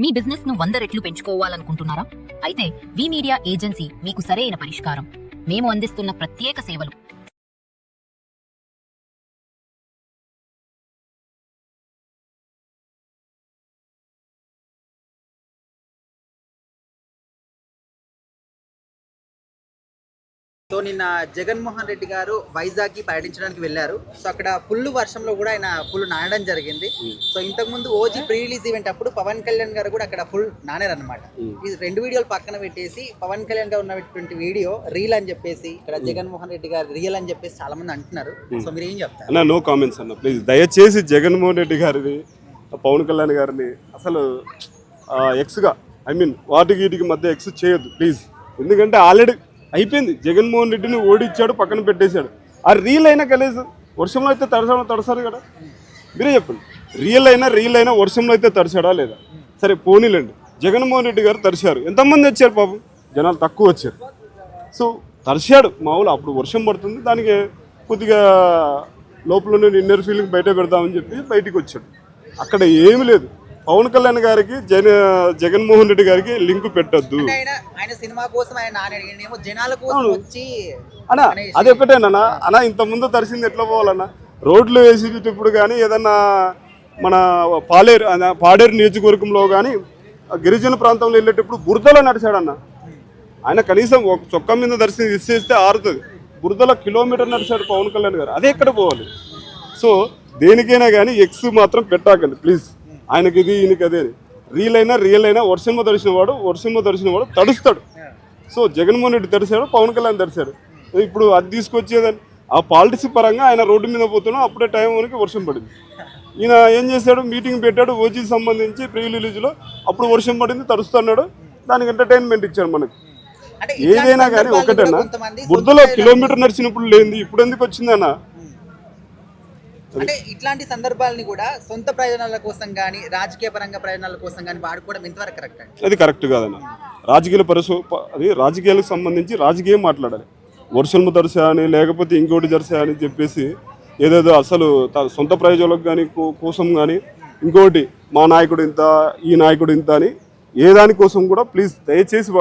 మీ business ను 100 రెట్లు పెంచుకోవాలనుకుంటున్నారా? అయితే వి మీడియా ఏజెన్సీ మీకు సరైన పరిష్కారం. మేము అందిస్తున్న ప్రత్యేక సేవలు. సో నిన్న జగన్మోహన్ రెడ్డి గారు వైజాగ్కి పర్యటించడానికి వెళ్ళారు. సో అక్కడ ఫుల్ వర్షంలో కూడా ఆయన ఫుల్ నానడం జరిగింది. సో ఇంతకుముందు ఓజీ ప్రీ రిలీజ్ ఈవెంట్ అప్పుడు పవన్ కళ్యాణ్ గారు కూడా అక్కడ ఫుల్ నానారనమాట. ఈ రెండు వీడియోలు పక్కన పెట్టేసి పవన్ కళ్యాణ్ గారు ఉన్నటువంటి వీడియో రీల్ అని చెప్పేసి ఇక్కడ జగన్మోహన్ రెడ్డి గారు రియల్ అని చెప్పేసి చాలా మంది అంటున్నారు. సో మీరు ఏం చెప్తారు? నో కామెంట్స్ అన్న ప్లీజ్. దయచేసి జగన్మోహన్ రెడ్డి గారిని పవన్ కళ్యాణ్ గారిని అసలు ఎక్స్గా వాటికి వీటికి మధ్య ఎక్స్ చేయొద్దు ప్లీజ్. ఎందుకంటే ఆల్రెడీ అయిపోయింది. జగన్మోహన్ రెడ్డిని ఓడిచ్చాడు, పక్కన పెట్టేశాడు. ఆ రీల్ అయినా కనీసం వర్షంలో అయితే తడసాడు కదా. మీరే చెప్పండి, రీల్ అయినా వర్షంలో అయితే తడిసాడా లేదా? సరే పోనీలండి, జగన్మోహన్ రెడ్డి గారు తడిశారు. ఎంతమంది వచ్చారు పాపం, జనాలు తక్కువ వచ్చారు. సో తడిశాడు మామూలు, అప్పుడు వర్షం పడుతుంది, దానికి కొద్దిగా లోపల ఇన్నర్ ఫీలింగ్ బయట పెడదామని చెప్పి బయటికి వచ్చాడు. అక్కడ ఏమి లేదు. పవన్ కళ్యాణ్ గారికి జగన్మోహన్ రెడ్డి గారికి లింక్ పెట్టద్దు. అన్నా అది ఒకటేనా అన్నా, ఇంత ముందు తరిసింది ఎట్లా పోవాలన్నా? రోడ్లు వేసేటప్పుడు కానీ ఏదన్నా మన పాడేరు నియోజకవర్గంలో కానీ గిరిజన ప్రాంతంలో వెళ్ళేటప్పుడు బురదలో నడిచాడన్న ఆయన. కనీసం ఒక చొక్కా మీద దర్శనం ఇచ్చేస్తే ఆరుతుంది. బురదలో కిలోమీటర్ నడిచాడు పవన్ కళ్యాణ్ గారు. అదే ఎక్కడ పోవాలి? సో దేనికైనా కానీ ఎక్స్ మాత్రం పెట్టాకండి ప్లీజ్. ఆయనకి ఇది ఈయనకి అదే. రియల్ అయినా వర్షంలో తడిసిన వాడు తడుస్తాడు. సో జగన్మోహన్ రెడ్డి తడిశాడు, పవన్ కళ్యాణ్ తడిశాడు. ఇప్పుడు అది తీసుకొచ్చేదని ఆ పాలిటిక్స్ పరంగా ఆయన రోడ్డు మీద పోతున్నాడు. అప్పుడే టైం వరకు వర్షం పడింది. ఈయన ఏం చేశాడు, మీటింగ్ పెట్టాడు ఓజీ సంబంధించి ప్రీ రిలీజ్లో. అప్పుడు వర్షం పడింది, తడుస్తున్నాడు. దానికి ఎంటర్టైన్మెంట్ ఇచ్చాడు మనకి. ఏదైనా కానీ ఒకటేనా, బురదలో కిలోమీటర్ నడిచినప్పుడు లేనిది ఇప్పుడు ఎందుకు వచ్చిందన్న? అంటే ఇట్లాంటి సందర్భాలని కూడా సొంత ప్రయోజనాల కోసం కానీ రాజకీయ పరంగా ప్రయోజనాల కోసం కానీ వాడుకోవడం ఎంతవరకు కరెక్ట్ అండి? అది కరెక్ట్ కాదన్న. రాజకీయాలకు సంబంధించి రాజకీయం మాట్లాడాలి. వర్షంలో తడిసా అని లేకపోతే ఇంకోటి జరిసా అని చెప్పేసి ఏదేదో అసలు సొంత ప్రయోజనాలకు కానీ కోసం కానీ ఇంకోటి మా నాయకుడు ఇంత, ఈ నాయకుడు ఇంత అని ఏ దానికోసం కూడా ప్లీజ్ దయచేసి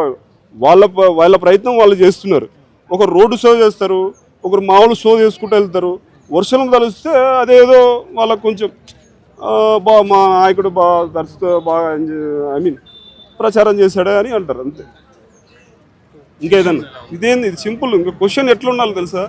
వాళ్ళ ప్రయత్నం వాళ్ళు చేస్తున్నారు. ఒకరు రోడ్డు షో చేస్తారు, ఒకరు మామూలు షో చేసుకుంటూ వెళ్తారు. వర్షం తలిస్తే అదేదో వాళ్ళకు కొంచెం మా నాయకుడు బాగా తరుస్తూ బాగా ప్రచారం చేశాడే అని అంటారు అంతే. ఇంకేదన్నా ఇదేంది, ఇది సింపుల్. ఇంకా క్వశ్చన్ ఎట్లా ఉండాలి తెలుసా?